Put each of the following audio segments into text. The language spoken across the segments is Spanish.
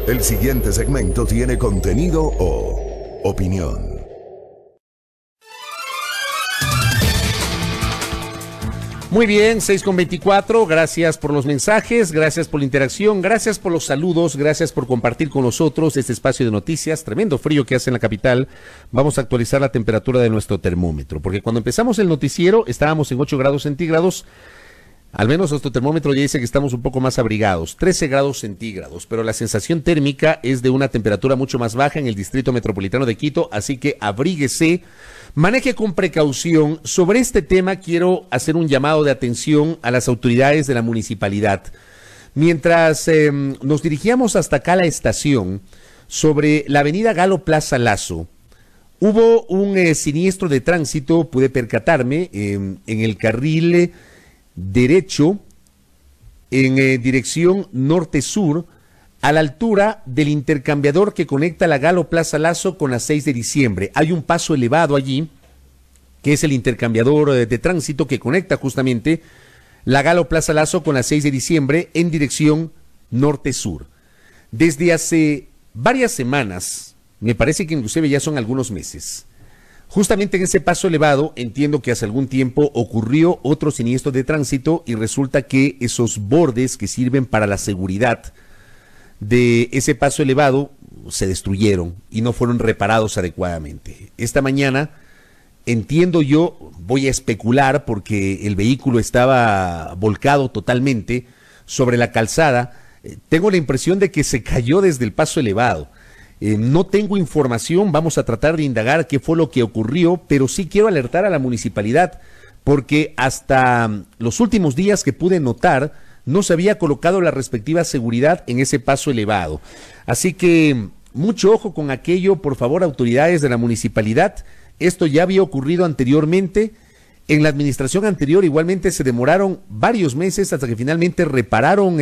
El siguiente segmento tiene contenido o opinión. Muy bien, 6:24, gracias por los mensajes, gracias por la interacción, gracias por los saludos, gracias por compartir con nosotros este espacio de noticias. Tremendo frío que hace en la capital. Vamos a actualizar la temperatura de nuestro termómetro, porque cuando empezamos el noticiero estábamos en 8 grados centígrados. Al menos nuestro termómetro ya dice que estamos un poco más abrigados, 13 grados centígrados, pero la sensación térmica es de una temperatura mucho más baja en el distrito metropolitano de Quito, así que abríguese, maneje con precaución. Sobre este tema quiero hacer un llamado de atención a las autoridades de la municipalidad. Mientras nos dirigíamos hasta acá a la estación, sobre la avenida Galo Plaza Lazo, hubo un siniestro de tránsito, pude percatarme, en el carril derecho en dirección norte-sur, a la altura del intercambiador que conecta la Galo Plaza Lazo con la 6 de diciembre. Hay un paso elevado allí, que es el intercambiador de tránsito que conecta justamente la Galo Plaza Lazo con la 6 de diciembre en dirección norte-sur. Desde hace varias semanas, me parece que inclusive ya son algunos meses, justamente en ese paso elevado, entiendo que hace algún tiempo ocurrió otro siniestro de tránsito y resulta que esos bordes que sirven para la seguridad de ese paso elevado se destruyeron y no fueron reparados adecuadamente. Esta mañana, entiendo yo, voy a especular porque el vehículo estaba volcado totalmente sobre la calzada, tengo la impresión de que se cayó desde el paso elevado. No tengo información, vamos a tratar de indagar qué fue lo que ocurrió, pero sí quiero alertar a la municipalidad, porque hasta los últimos días que pude notar, no se había colocado la respectiva seguridad en ese paso elevado. Así que mucho ojo con aquello, por favor, autoridades de la municipalidad. Esto ya había ocurrido anteriormente. En la administración anterior igualmente se demoraron varios meses hasta que finalmente repararon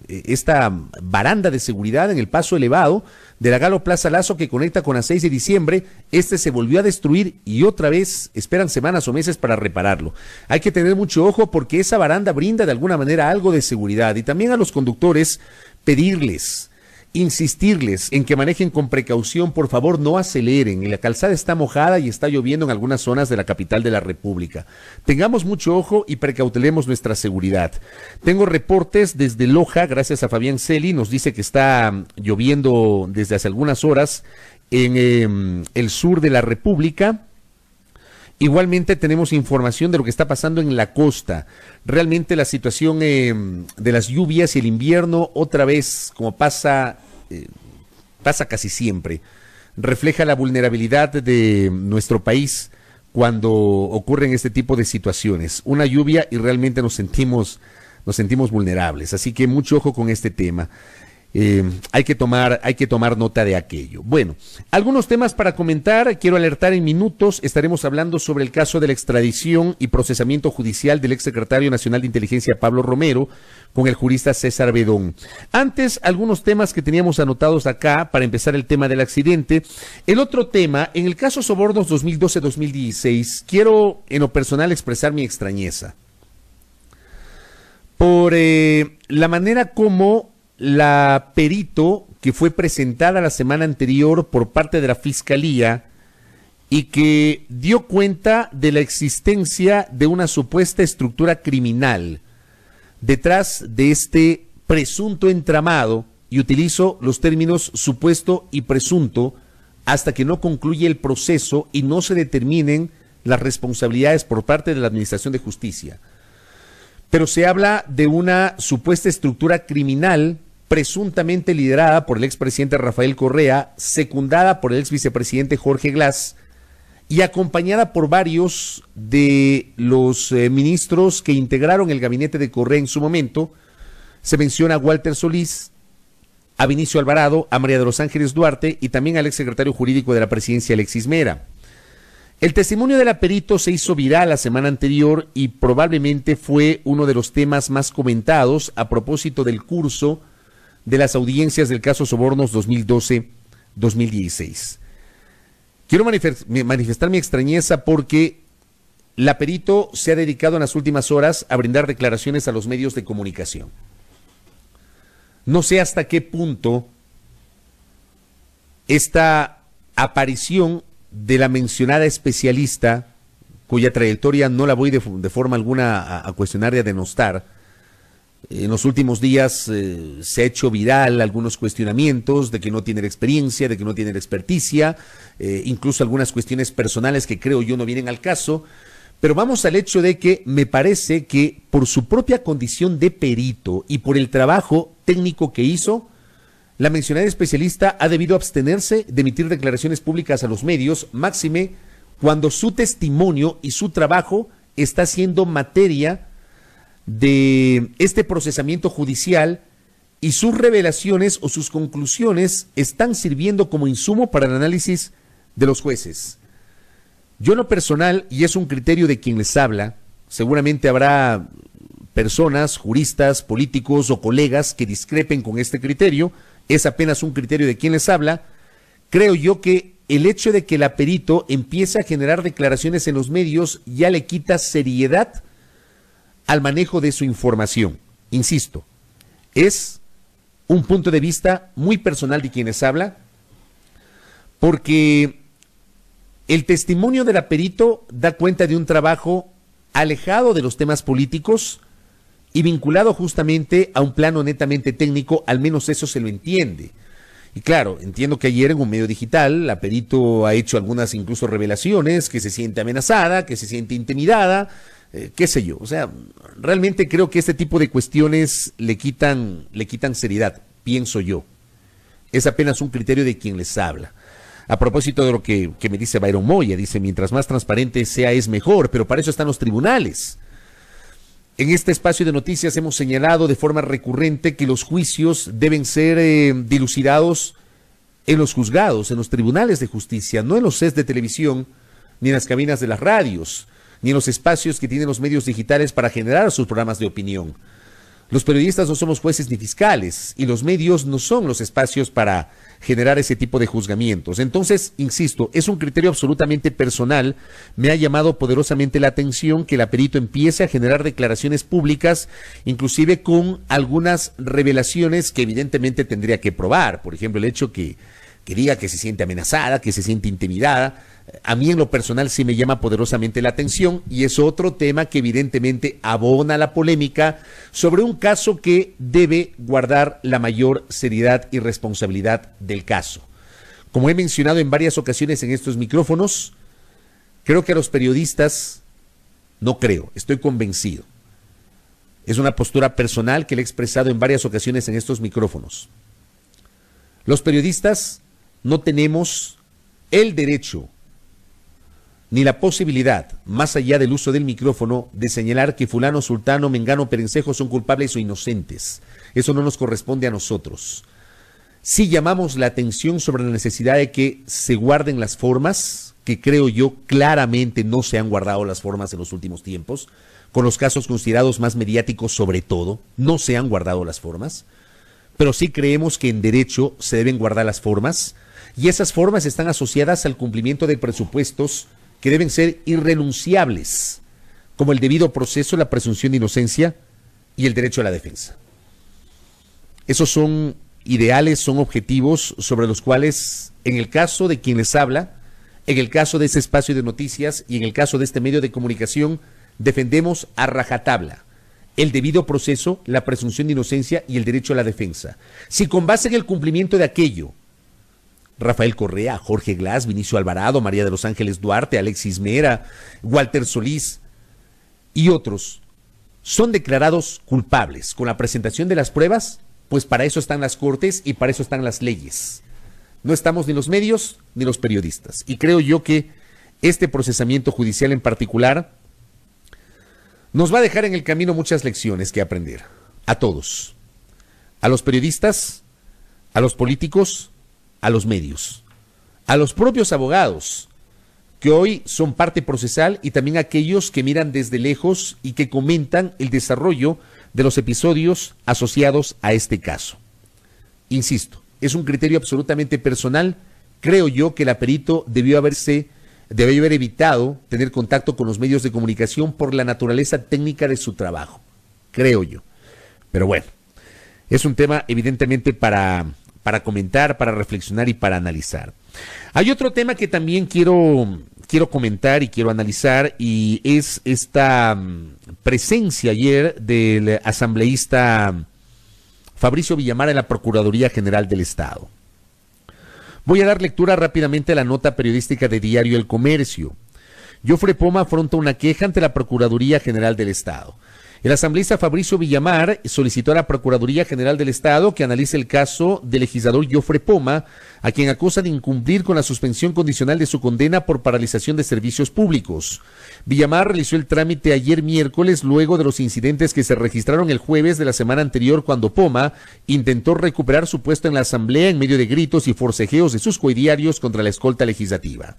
esta baranda de seguridad en el paso elevado de la Galo Plaza Lazo que conecta con la 6 de diciembre. Este se volvió a destruir y otra vez esperan semanas o meses para repararlo. Hay que tener mucho ojo porque esa baranda brinda de alguna manera algo de seguridad, y también a los conductores pedirles, insistirles en que manejen con precaución, por favor no aceleren, la calzada está mojada y está lloviendo en algunas zonas de la capital de la República. Tengamos mucho ojo y precautelemos nuestra seguridad. Tengo reportes desde Loja, gracias a Fabián Celi, nos dice que está lloviendo desde hace algunas horas en el sur de la República. Igualmente tenemos información de lo que está pasando en la costa. Realmente la situación de las lluvias y el invierno, otra vez, como pasa casi siempre, refleja la vulnerabilidad de nuestro país cuando ocurren este tipo de situaciones. Una lluvia y realmente nos sentimos vulnerables. Así que mucho ojo con este tema. Hay que tomar nota de aquello. Bueno, algunos temas para comentar, quiero alertar en minutos, estaremos hablando sobre el caso de la extradición y procesamiento judicial del exsecretario nacional de inteligencia Pablo Romero con el jurista César Bedón. Antes, algunos temas que teníamos anotados acá para empezar el tema del accidente. El otro tema, en el caso Sobornos 2012-2016, quiero en lo personal expresar mi extrañeza por la manera como la perito que fue presentada la semana anterior por parte de la Fiscalía y que dio cuenta de la existencia de una supuesta estructura criminal detrás de este presunto entramado, y utilizo los términos supuesto y presunto hasta que no concluye el proceso y no se determinen las responsabilidades por parte de la Administración de Justicia. Pero se habla de una supuesta estructura criminal presuntamente liderada por el expresidente Rafael Correa, secundada por el exvicepresidente Jorge Glass y acompañada por varios de los ministros que integraron el gabinete de Correa en su momento. Se menciona a Walter Solís, a Vinicio Alvarado, a María de los Ángeles Duarte y también al exsecretario jurídico de la presidencia, Alexis Mera. El testimonio de la perito se hizo viral la semana anterior y probablemente fue uno de los temas más comentados a propósito del curso de las audiencias del caso Sobornos 2012-2016. Quiero manifestar mi extrañeza porque la perito se ha dedicado en las últimas horas a brindar declaraciones a los medios de comunicación. No sé hasta qué punto esta aparición de la mencionada especialista, cuya trayectoria no la voy de forma alguna a cuestionar y a denostar. En los últimos días se ha hecho viral algunos cuestionamientos de que no tiene la experiencia, de que no tiene la experticia, incluso algunas cuestiones personales que creo yo no vienen al caso, pero vamos al hecho de que me parece que por su propia condición de perito y por el trabajo técnico que hizo, la mencionada especialista ha debido abstenerse de emitir declaraciones públicas a los medios, máxime cuando su testimonio y su trabajo está siendo materia de este procesamiento judicial y sus revelaciones o sus conclusiones están sirviendo como insumo para el análisis de los jueces. Yo en lo personal, y es un criterio de quien les habla, seguramente habrá personas, juristas, políticos o colegas que discrepen con este criterio, es apenas un criterio de quien les habla, creo yo que el hecho de que el perito empiece a generar declaraciones en los medios ya le quita seriedad al manejo de su información. Insisto, es un punto de vista muy personal de quienes habla, porque el testimonio del perito da cuenta de un trabajo alejado de los temas políticos y vinculado justamente a un plano netamente técnico, al menos eso se lo entiende. Y claro, entiendo que ayer en un medio digital, la perito ha hecho algunas incluso revelaciones, que se siente amenazada, que se siente intimidada, qué sé yo. O sea, realmente creo que este tipo de cuestiones le quitan seriedad, pienso yo. Es apenas un criterio de quien les habla. A propósito de lo que me dice Byron Moya, dice, mientras más transparente sea es mejor, pero para eso están los tribunales. En este espacio de noticias hemos señalado de forma recurrente que los juicios deben ser dilucidados en los juzgados, en los tribunales de justicia, no en los sets de televisión, ni en las cabinas de las radios, ni en los espacios que tienen los medios digitales para generar sus programas de opinión. Los periodistas no somos jueces ni fiscales, y los medios no son los espacios para generar ese tipo de juzgamientos. Entonces, insisto, es un criterio absolutamente personal. Me ha llamado poderosamente la atención que el perito empiece a generar declaraciones públicas, inclusive con algunas revelaciones que evidentemente tendría que probar. Por ejemplo, el hecho que diga que se siente amenazada, que se siente intimidada. A mí en lo personal sí me llama poderosamente la atención, y es otro tema que evidentemente abona la polémica sobre un caso que debe guardar la mayor seriedad y responsabilidad del caso. Como he mencionado en varias ocasiones en estos micrófonos, creo que a los periodistas, estoy convencido, es una postura personal que le he expresado en varias ocasiones en estos micrófonos. Los periodistas no tenemos el derecho ni la posibilidad, más allá del uso del micrófono, de señalar que fulano, sultano, mengano, perencejo son culpables o inocentes. Eso no nos corresponde a nosotros. Sí llamamos la atención sobre la necesidad de que se guarden las formas, que creo yo claramente no se han guardado las formas en los últimos tiempos, con los casos considerados más mediáticos sobre todo, no se han guardado las formas, pero sí creemos que en derecho se deben guardar las formas, y esas formas están asociadas al cumplimiento de presupuestos que deben ser irrenunciables, como el debido proceso, la presunción de inocencia y el derecho a la defensa. Esos son ideales, son objetivos sobre los cuales, en el caso de quien les habla, en el caso de ese espacio de noticias y en el caso de este medio de comunicación, defendemos a rajatabla el debido proceso, la presunción de inocencia y el derecho a la defensa. Si con base en el cumplimiento de aquello, Rafael Correa, Jorge Glass, Vinicio Alvarado, María de los Ángeles Duarte, Alexis Mera, Walter Solís y otros son declarados culpables con la presentación de las pruebas, pues para eso están las cortes y para eso están las leyes. No estamos ni los medios ni los periodistas. Y creo yo que este procesamiento judicial en particular nos va a dejar en el camino muchas lecciones que aprender. A todos. A los periodistas, a los políticos, a los medios, a los propios abogados, que hoy son parte procesal, y también a aquellos que miran desde lejos y que comentan el desarrollo de los episodios asociados a este caso. Insisto, es un criterio absolutamente personal. Creo yo que el perito debió haber evitado tener contacto con los medios de comunicación por la naturaleza técnica de su trabajo, creo yo. Pero bueno, es un tema evidentemente para para comentar, para reflexionar y para analizar. Hay otro tema que también quiero comentar y quiero analizar, y es esta presencia ayer del asambleísta Fabricio Villamar en la Procuraduría General del Estado. Voy a dar lectura rápidamente a la nota periodística de Diario El Comercio. Jofre Poma afronta una queja ante la Procuraduría General del Estado. El asambleísta Fabricio Villamar solicitó a la Procuraduría General del Estado que analice el caso del legislador Jofre Poma, a quien acusa de incumplir con la suspensión condicional de su condena por paralización de servicios públicos. Villamar realizó el trámite ayer miércoles luego de los incidentes que se registraron el jueves de la semana anterior, cuando Poma intentó recuperar su puesto en la asamblea en medio de gritos y forcejeos de sus coidiarios contra la escolta legislativa.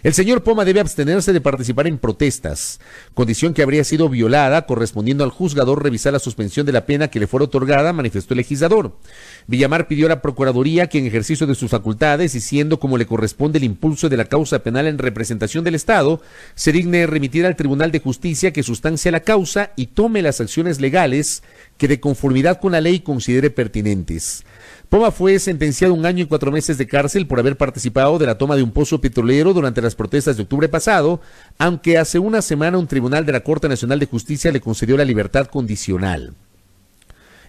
El señor Poma debe abstenerse de participar en protestas, condición que habría sido violada, correspondiendo al juzgador revisar la suspensión de la pena que le fuera otorgada, manifestó el legislador. Villamar pidió a la Procuraduría que, en ejercicio de sus facultades y siendo como le corresponde el impulso de la causa penal en representación del Estado, se digne remitir al Tribunal de Justicia que sustancia la causa y tome las acciones legales que, de conformidad con la ley, considere pertinentes. Poma fue sentenciado a 1 año y 4 meses de cárcel por haber participado de la toma de un pozo petrolero durante las protestas de octubre pasado, aunque hace una semana un tribunal de la Corte Nacional de Justicia le concedió la libertad condicional.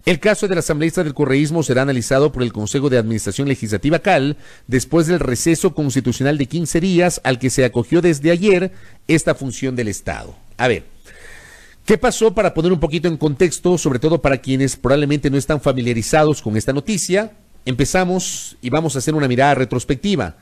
El caso del asambleísta del correísmo será analizado por el Consejo de Administración Legislativa CAL después del receso constitucional de 15 días al que se acogió desde ayer esta función del Estado. A ver, ¿qué pasó? Para poner un poquito en contexto, sobre todo para quienes probablemente no están familiarizados con esta noticia, empezamos y vamos a hacer una mirada retrospectiva.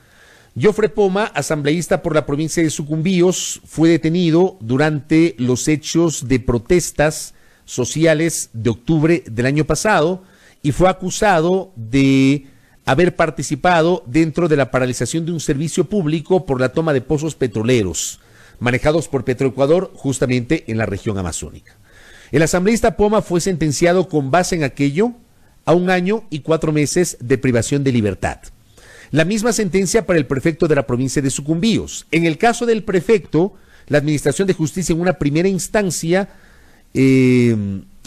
Jofre Poma, asambleísta por la provincia de Sucumbíos, fue detenido durante los hechos de protestas sociales de octubre del año pasado y fue acusado de haber participado dentro de la paralización de un servicio público por la toma de pozos petroleros manejados por Petroecuador, justamente en la región amazónica. El asambleísta Poma fue sentenciado con base en aquello a 1 año y 4 meses de privación de libertad. La misma sentencia para el prefecto de la provincia de Sucumbíos. En el caso del prefecto, la Administración de Justicia en una primera instancia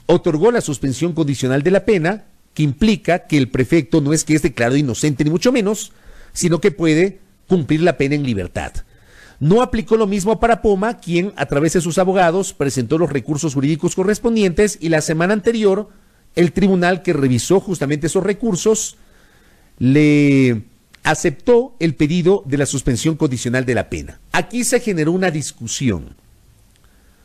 otorgó la suspensión condicional de la pena, que implica que el prefecto no es que es declarado inocente ni mucho menos, sino que puede cumplir la pena en libertad. No aplicó lo mismo para Poma, quien a través de sus abogados presentó los recursos jurídicos correspondientes, y la semana anterior el tribunal que revisó justamente esos recursos le aceptó el pedido de la suspensión condicional de la pena. Aquí se generó una discusión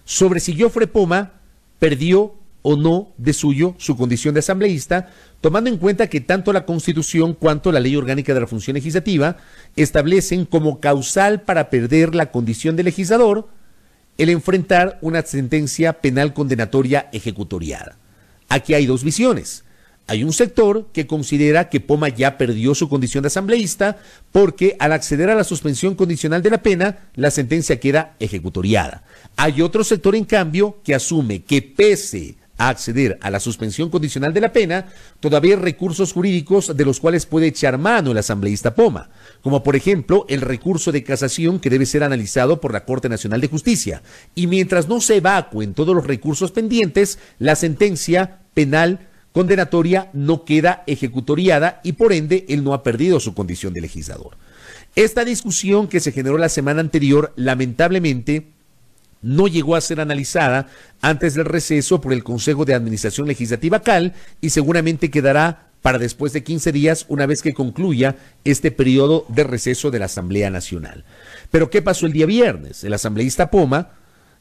sobre si Jofre Poma perdió o no de suyo su condición de asambleísta, tomando en cuenta que tanto la Constitución cuanto la Ley Orgánica de la Función Legislativa establecen como causal para perder la condición de legislador el enfrentar una sentencia penal condenatoria ejecutoriada. Aquí hay dos visiones. Hay un sector que considera que Poma ya perdió su condición de asambleísta porque al acceder a la suspensión condicional de la pena, la sentencia queda ejecutoriada. Hay otro sector, en cambio, que asume que pese a acceder a la suspensión condicional de la pena, todavía hay recursos jurídicos de los cuales puede echar mano el asambleísta Poma, como por ejemplo el recurso de casación que debe ser analizado por la Corte Nacional de Justicia. Y mientras no se evacúen todos los recursos pendientes, la sentencia penal condenatoria no queda ejecutoriada y por ende él no ha perdido su condición de legislador. Esta discusión que se generó la semana anterior, lamentablemente, no llegó a ser analizada antes del receso por el Consejo de Administración Legislativa CAL y seguramente quedará para después de 15 días, una vez que concluya este periodo de receso de la Asamblea Nacional. Pero ¿qué pasó el día viernes? El asambleísta Poma,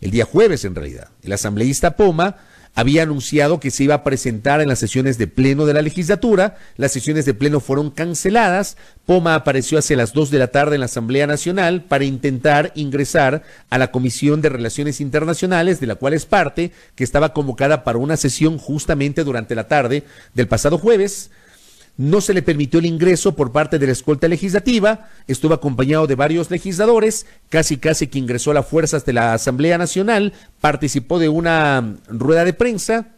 el día jueves en realidad, el asambleísta Poma había anunciado que se iba a presentar en las sesiones de pleno de la legislatura. Las sesiones de pleno fueron canceladas. Poma apareció hacia las 2 de la tarde en la Asamblea Nacional para intentar ingresar a la Comisión de Relaciones Internacionales, de la cual es parte, que estaba convocada para una sesión justamente durante la tarde del pasado jueves. No se le permitió el ingreso por parte de la escolta legislativa, estuvo acompañado de varios legisladores, casi que ingresó a las fuerzas de la Asamblea Nacional, participó de una rueda de prensa,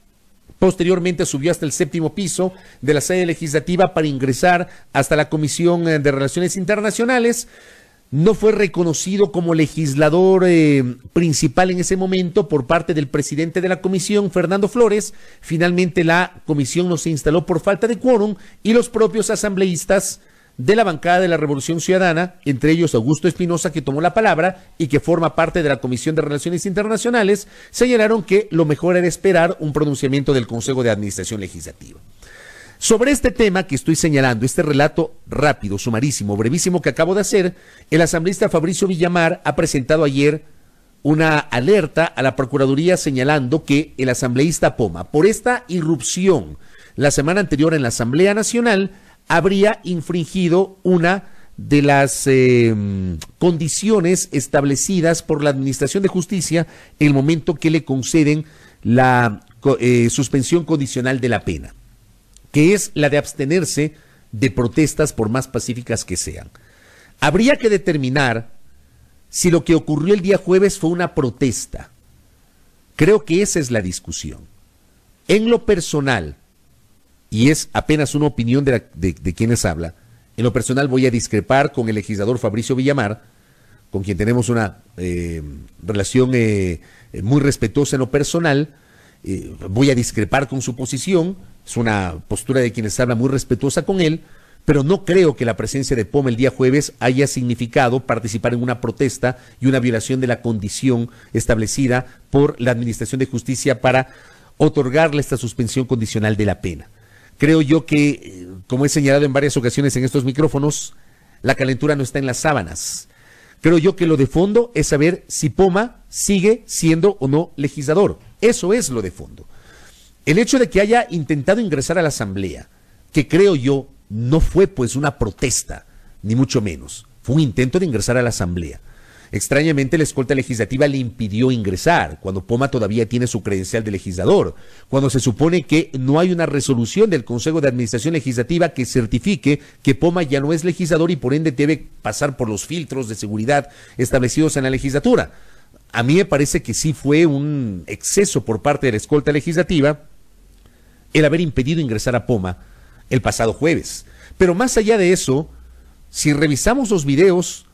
posteriormente subió hasta el 7º piso de la sede legislativa para ingresar hasta la Comisión de Relaciones Internacionales. no fue reconocido como legislador principal en ese momento por parte del presidente de la comisión, Fernando Flores. Finalmente la comisión no se instaló por falta de quórum y los propios asambleístas de la bancada de la Revolución Ciudadana, entre ellos Augusto Espinosa, que tomó la palabra y que forma parte de la Comisión de Relaciones Internacionales, señalaron que lo mejor era esperar un pronunciamiento del Consejo de Administración Legislativa. Sobre este tema que estoy señalando, este relato rápido, sumarísimo, brevísimo que acabo de hacer, el asambleísta Fabricio Villamar ha presentado ayer una alerta a la Procuraduría señalando que el asambleísta Poma, por esta irrupción la semana anterior en la Asamblea Nacional, habría infringido una de las condiciones establecidas por la Administración de Justicia en el momento que le conceden la suspensión condicional de la pena, que es la de abstenerse de protestas por más pacíficas que sean. Habría que determinar si lo que ocurrió el día jueves fue una protesta. Creo que esa es la discusión. En lo personal, y es apenas una opinión de quienes habla, en lo personal voy a discrepar con el legislador Fabricio Villamar, con quien tenemos una relación muy respetuosa en lo personal. Voy a discrepar con su posición, es una postura de quienes habla muy respetuosa con él, pero no creo que la presencia de Poma el día jueves haya significado participar en una protesta y una violación de la condición establecida por la Administración de Justicia para otorgarle esta suspensión condicional de la pena. Creo yo que, como he señalado en varias ocasiones en estos micrófonos, la calentura no está en las sábanas. Creo yo que lo de fondo es saber si Poma sigue siendo o no legislador. Eso es lo de fondo. El hecho de que haya intentado ingresar a la Asamblea, que creo yo no fue pues una protesta, ni mucho menos, fue un intento de ingresar a la Asamblea. Extrañamente la escolta legislativa le impidió ingresar, cuando Poma todavía tiene su credencial de legislador, cuando se supone que no hay una resolución del Consejo de Administración Legislativa que certifique que Poma ya no es legislador y por ende debe pasar por los filtros de seguridad establecidos en la legislatura. A mí me parece que sí fue un exceso por parte de la escolta legislativa el haber impedido ingresar a Poma el pasado jueves. Pero más allá de eso, si revisamos los videos,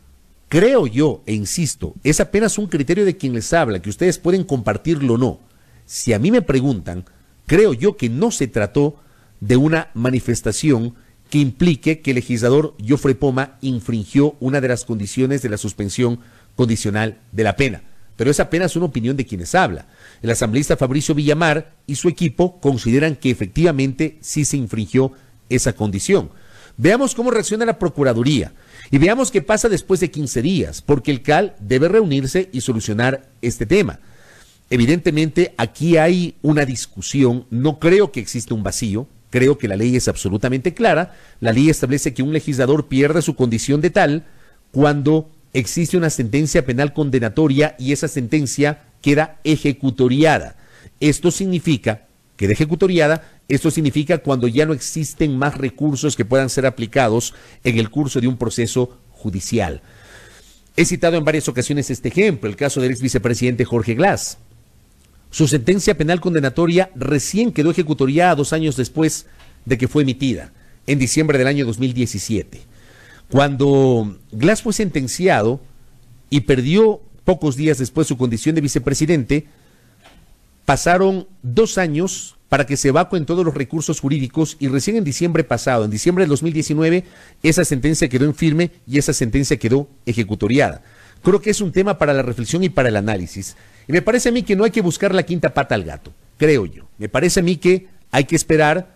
creo yo, e insisto, es apenas un criterio de quien les habla, que ustedes pueden compartirlo o no. Si a mí me preguntan, creo yo que no se trató de una manifestación que implique que el legislador Jofre Poma infringió una de las condiciones de la suspensión condicional de la pena. Pero es apenas una opinión de quienes habla. El asambleísta Fabricio Villamar y su equipo consideran que efectivamente sí se infringió esa condición. Veamos cómo reacciona la Procuraduría y veamos qué pasa después de 15 días, porque el CAL debe reunirse y solucionar este tema. Evidentemente aquí hay una discusión, no creo que exista un vacío, creo que la ley es absolutamente clara. La ley establece que un legislador pierde su condición de tal cuando existe una sentencia penal condenatoria y esa sentencia queda ejecutoriada. Esto significa cuando ya no existen más recursos que puedan ser aplicados en el curso de un proceso judicial. He citado en varias ocasiones este ejemplo, el caso del ex vicepresidente Jorge Glass. Su sentencia penal condenatoria recién quedó ejecutoriada 2 años después de que fue emitida, en diciembre del año 2017. Cuando Glass fue sentenciado y perdió pocos días después su condición de vicepresidente, pasaron 2 años para que se evacuen todos los recursos jurídicos y recién en diciembre pasado, en diciembre del 2019, esa sentencia quedó en firme y esa sentencia quedó ejecutoriada. Creo que es un tema para la reflexión y para el análisis. Y me parece a mí que no hay que buscar la quinta pata al gato, creo yo. Me parece a mí que hay que esperar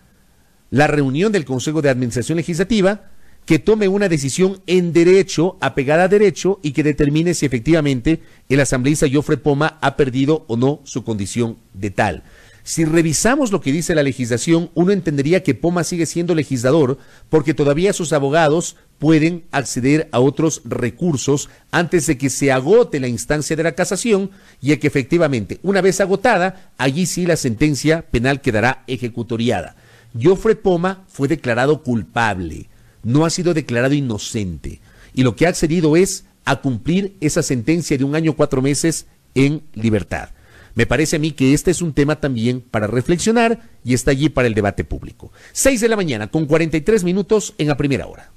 la reunión del Consejo de Administración Legislativa, que tome una decisión en derecho, apegada a derecho, y que determine si efectivamente el asambleísta Jofre Poma ha perdido o no su condición de tal. Si revisamos lo que dice la legislación, uno entendería que Poma sigue siendo legislador porque todavía sus abogados pueden acceder a otros recursos antes de que se agote la instancia de la casación y que efectivamente, una vez agotada, allí sí la sentencia penal quedará ejecutoriada. Jofre Poma fue declarado culpable, no ha sido declarado inocente, y lo que ha accedido es a cumplir esa sentencia de 1 año 4 meses en libertad. Me parece a mí que este es un tema también para reflexionar y está allí para el debate público. 6 de la mañana con 43 minutos en la primera hora.